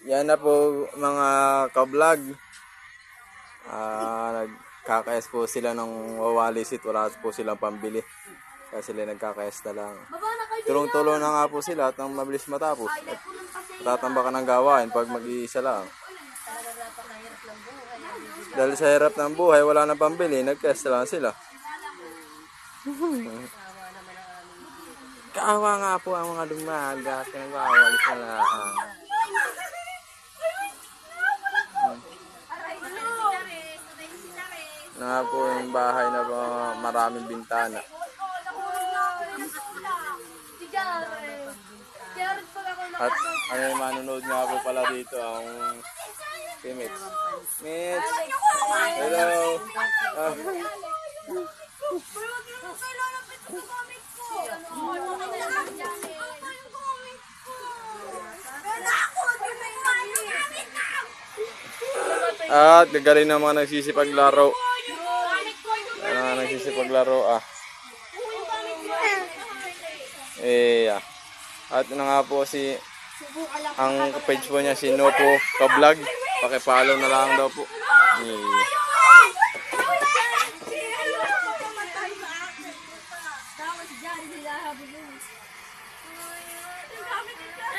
Yan na po mga ka-vlog. Nagkakayas po sila ng wawalisit. Wala po silang pambili. Kaya sila nagkakayas na lang. Tulong-tulong na nga po sila at nang mabilis matapos. At tatambakan ng gawain pag mag-iisa lang. Dahil sa hirap ng buhay, wala nang pambili. Nagkayas na lang sila. Kaawa nga po ang mga dumagat. Nagwawalis na lang. Na po yung bahay na maraming bintana. At ano yung manonood nga po pala dito ang si Mitch. Mitch! Hello! At gagaling ng mga nagsisipaglaro. Nagsisipaglaro At na nga po ang page po niya si Nopo Ka-vlog. Paki-follow na lang daw po.